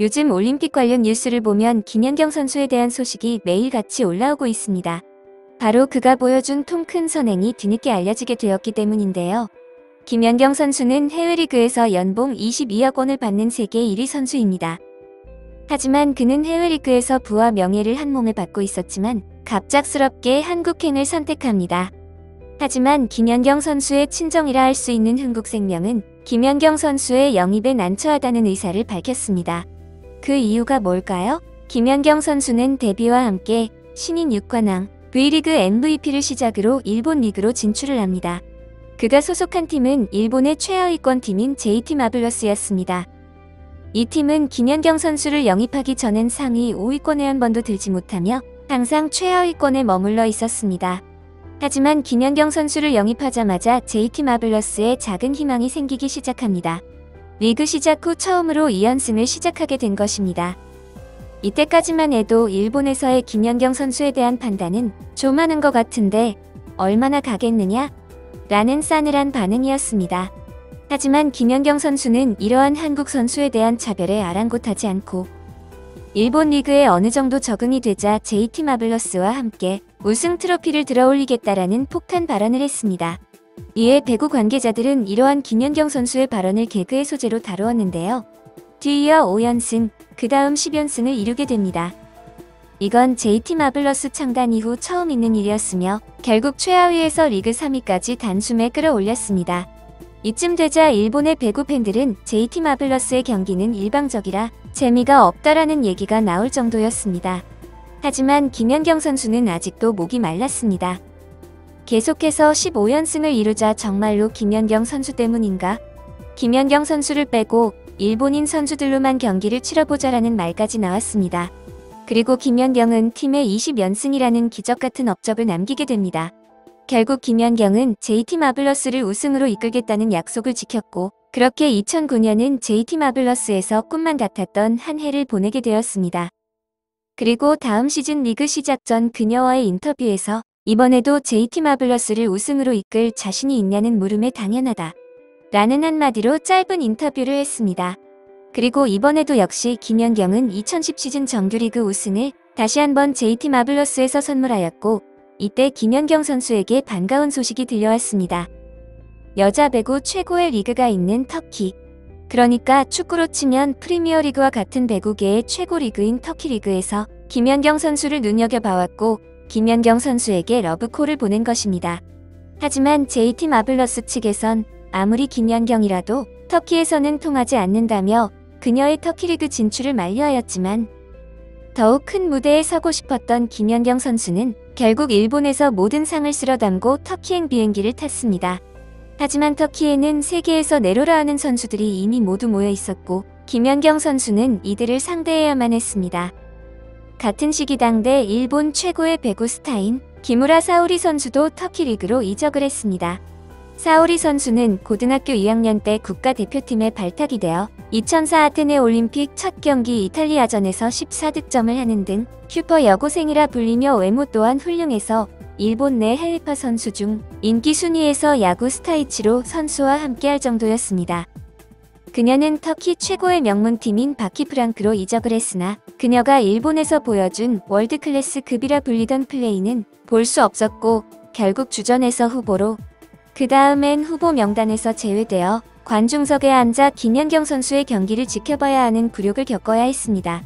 요즘 올림픽 관련 뉴스를 보면 김연경 선수에 대한 소식이 매일같이 올라오고 있습니다. 바로 그가 보여준 통 큰 선행이 뒤늦게 알려지게 되었기 때문인데요. 김연경 선수는 해외 리그에서 연봉 22억 원을 받는 세계 1위 선수입니다. 하지만 그는 해외 리그에서 부와 명예를 한 몸에 받고 있었지만 갑작스럽게 한국행을 선택합니다. 하지만 김연경 선수의 친정이라 할 수 있는 흥국생명은 김연경 선수의 영입에 난처하다는 의사를 밝혔습니다. 그 이유가 뭘까요? 김연경 선수는 데뷔와 함께 신인 6관왕, V리그 MVP를 시작으로 일본 리그로 진출을 합니다. 그가 소속한 팀은 일본의 최하위권 팀인 JT 마블러스였습니다. 이 팀은 김연경 선수를 영입하기 전엔 상위 5위권에 한 번도 들지 못하며 항상 최하위권에 머물러 있었습니다. 하지만 김연경 선수를 영입하자마자 JT 마블러스에 작은 희망이 생기기 시작합니다. 리그 시작 후 처음으로 2연승을 시작하게 된 것입니다. 이때까지만 해도 일본에서의 김연경 선수에 대한 판단은 좀 하는 것 같은데 얼마나 가겠느냐? 라는 싸늘한 반응이었습니다. 하지만 김연경 선수는 이러한 한국 선수에 대한 차별에 아랑곳하지 않고 일본 리그에 어느 정도 적응이 되자 JT 마블러스와 함께 우승 트로피를 들어올리겠다라는 폭탄 발언을 했습니다. 이에 배구 관계자들은 이러한 김연경 선수의 발언을 개그의 소재로 다루었는데요. 뒤이어 5연승, 그 다음 10연승을 이루게 됩니다. 이건 JT 마블러스 창단 이후 처음 있는 일이었으며 결국 최하위에서 리그 3위까지 단숨에 끌어올렸습니다. 이쯤 되자 일본의 배구 팬들은 JT 마블러스의 경기는 일방적이라 재미가 없다라는 얘기가 나올 정도였습니다. 하지만 김연경 선수는 아직도 목이 말랐습니다. 계속해서 15연승을 이루자 정말로 김연경 선수 때문인가? 김연경 선수를 빼고 일본인 선수들로만 경기를 치러보자라는 말까지 나왔습니다. 그리고 김연경은 팀의 20연승이라는 기적같은 업적을 남기게 됩니다. 결국 김연경은 JT 마블러스를 우승으로 이끌겠다는 약속을 지켰고 그렇게 2009년은 JT 마블러스에서 꿈만 같았던 한 해를 보내게 되었습니다. 그리고 다음 시즌 리그 시작 전 그녀와의 인터뷰에서 이번에도 JT 마블러스를 우승으로 이끌 자신이 있냐는 물음에 당연하다 라는 한마디로 짧은 인터뷰를 했습니다. 그리고 이번에도 역시 김연경은 2010 시즌 정규리그 우승을 다시 한번 JT 마블러스에서 선물하였고 이때 김연경 선수에게 반가운 소식이 들려왔습니다. 여자 배구 최고의 리그가 있는 터키. 그러니까 축구로 치면 프리미어리그와 같은 배구계의 최고 리그인 터키 리그에서 김연경 선수를 눈여겨봐왔고 김연경 선수에게 러브콜을 보낸 것입니다. 하지만 JT 마블러스 측에선 아무리 김연경이라도 터키에서는 통하지 않는다며 그녀의 터키리그 진출을 만류하였지만 더욱 큰 무대에 서고 싶었던 김연경 선수는 결국 일본에서 모든 상을 쓸어담고 터키행 비행기를 탔습니다. 하지만 터키에는 세계에서 내로라 하는 선수들이 이미 모두 모여 있었고 김연경 선수는 이들을 상대해야만 했습니다. 같은 시기 당대 일본 최고의 배구 스타인 기무라 사오리 선수도 터키 리그로 이적을 했습니다. 사오리 선수는 고등학교 2학년 때 국가대표팀에 발탁이 되어 2004 아테네 올림픽 첫 경기 이탈리아전에서 14득점을 하는 등 슈퍼 여고생이라 불리며 외모 또한 훌륭해서 일본 내 해외파 선수 중 인기 순위에서 야구 스타이치로 선수와 함께할 정도였습니다. 그녀는 터키 최고의 명문팀인 바키프랑크로 이적을 했으나 그녀가 일본에서 보여준 월드클래스 급이라 불리던 플레이는 볼 수 없었고 결국 주전에서 후보로 그 다음엔 후보 명단에서 제외되어 관중석에 앉아 김연경 선수의 경기를 지켜봐야 하는 굴욕을 겪어야 했습니다.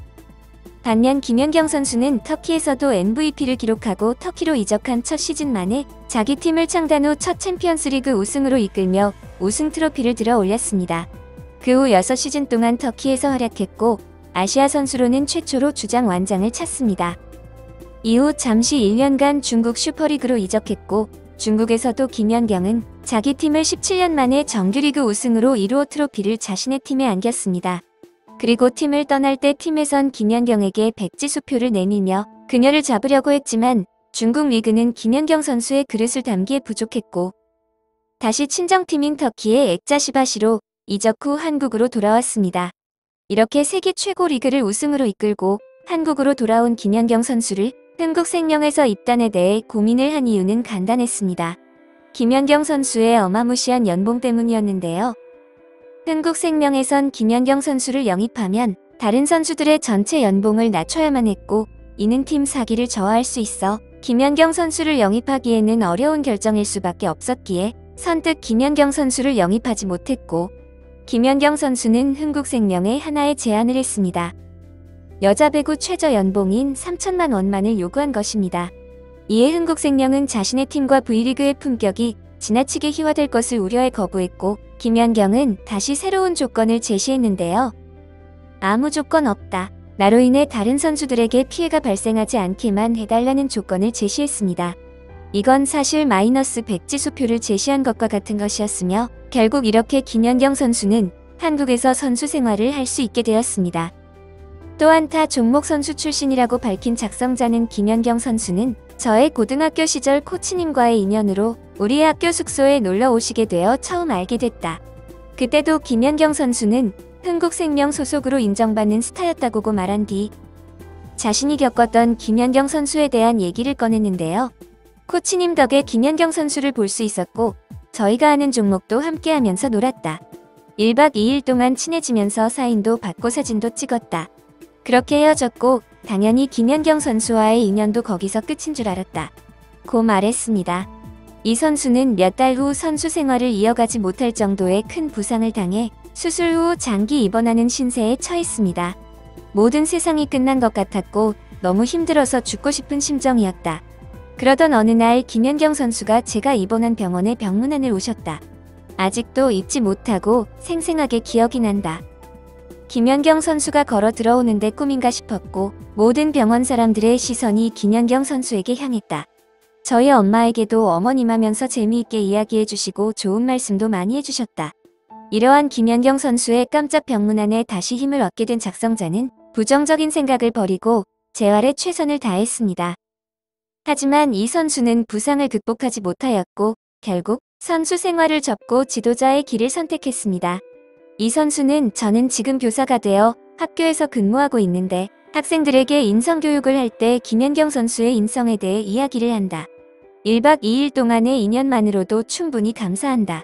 반면 김연경 선수는 터키에서도 MVP를 기록하고 터키로 이적한 첫 시즌 만에 자기 팀을 창단 후 첫 챔피언스리그 우승으로 이끌며 우승 트로피를 들어 올렸습니다. 그 후 6시즌 동안 터키에서 활약했고 아시아 선수로는 최초로 주장 완장을 찼습니다. 이후 잠시 1년간 중국 슈퍼리그로 이적했고 중국에서도 김연경은 자기 팀을 17년 만에 정규리그 우승으로 이루어 트로피를 자신의 팀에 안겼습니다. 그리고 팀을 떠날 때 팀에선 김연경에게 백지수표를 내밀며 그녀를 잡으려고 했지만 중국 리그는 김연경 선수의 그릇을 담기에 부족했고 다시 친정팀인 터키의 액자시바시로 이적 후 한국으로 돌아왔습니다. 이렇게 세계 최고 리그를 우승으로 이끌고 한국으로 돌아온 김연경 선수를 흥국생명에서 입단에 대해 고민을 한 이유는 간단했습니다. 김연경 선수의 어마무시한 연봉 때문이었는데요. 흥국생명에선 김연경 선수를 영입하면 다른 선수들의 전체 연봉을 낮춰야만 했고 이는 팀 사기를 저하할 수 있어 김연경 선수를 영입하기에는 어려운 결정일 수밖에 없었기에 선뜻 김연경 선수를 영입하지 못했고 김연경 선수는 흥국생명에 하나의 제안을 했습니다. 여자 배구 최저 연봉인 3천만 원만을 요구한 것입니다. 이에 흥국생명은 자신의 팀과 V리그의 품격이 지나치게 희화될 것을 우려해 거부했고 김연경은 다시 새로운 조건을 제시했는데요. 아무 조건 없다. 나로 인해 다른 선수들에게 피해가 발생하지 않게만 해달라는 조건을 제시했습니다. 이건 사실 마이너스 100지수표를 제시한 것과 같은 것이었으며 결국 이렇게 김연경 선수는 한국에서 선수 생활을 할 수 있게 되었습니다. 또한 타 종목 선수 출신이라고 밝힌 작성자는 김연경 선수는 저의 고등학교 시절 코치님과의 인연으로 우리의 학교 숙소에 놀러 오시게 되어 처음 알게 됐다. 그때도 김연경 선수는 흥국생명 소속으로 인정받는 스타였다고 말한 뒤 자신이 겪었던 김연경 선수에 대한 얘기를 꺼냈는데요. 코치님 덕에 김연경 선수를 볼 수 있었고 저희가 하는 종목도 함께하면서 놀았다. 1박 2일 동안 친해지면서 사인도 받고 사진도 찍었다. 그렇게 헤어졌고 당연히 김연경 선수와의 인연도 거기서 끝인 줄 알았다. 고 말했습니다. 이 선수는 몇 달 후 선수 생활을 이어가지 못할 정도의 큰 부상을 당해 수술 후 장기 입원하는 신세에 처했습니다. 모든 세상이 끝난 것 같았고 너무 힘들어서 죽고 싶은 심정이었다. 그러던 어느 날 김연경 선수가 제가 입원한 병원에 병문안을 오셨다. 아직도 잊지 못하고 생생하게 기억이 난다. 김연경 선수가 걸어 들어오는데 꿈인가 싶었고 모든 병원 사람들의 시선이 김연경 선수에게 향했다. 저희 엄마에게도 어머님하면서 재미있게 이야기해 주시고 좋은 말씀도 많이 해주셨다. 이러한 김연경 선수의 깜짝 병문안에 다시 힘을 얻게 된 작성자는 부정적인 생각을 버리고 재활에 최선을 다했습니다. 하지만 이 선수는 부상을 극복하지 못하였고 결국 선수 생활을 접고 지도자의 길을 선택했습니다. 이 선수는 저는 지금 교사가 되어 학교에서 근무하고 있는데 학생들에게 인성교육을 할 때 김연경 선수의 인성에 대해 이야기를 한다. 1박 2일 동안의 인연만으로도 충분히 감사한다.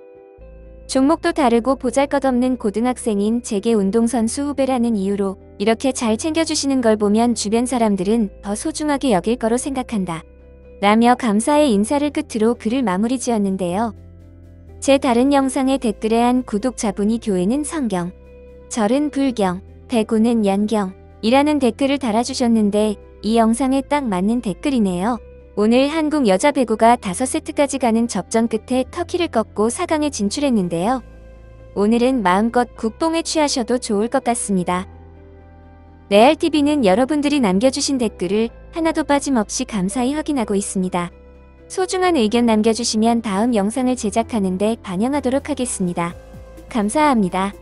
종목도 다르고 보잘것없는 고등학생인 제게 운동선수 후배라는 이유로 이렇게 잘 챙겨주시는 걸 보면 주변 사람들은 더 소중하게 여길 거로 생각한다. 라며 감사의 인사를 끝으로 글을 마무리 지었는데요. 제 다른 영상의 댓글에 한 구독자분이 교회는 성경, 절은 불경, 배구는 연경 이라는 댓글을 달아주셨는데 이 영상에 딱 맞는 댓글이네요. 오늘 한국 여자 배구가 5세트까지 가는 접전 끝에 터키를 꺾고 4강에 진출했는데요. 오늘은 마음껏 국뽕에 취하셔도 좋을 것 같습니다. 레알TV는 여러분들이 남겨주신 댓글을 하나도 빠짐없이 감사히 확인하고 있습니다. 소중한 의견 남겨주시면 다음 영상을 제작하는 데 반영하도록 하겠습니다. 감사합니다.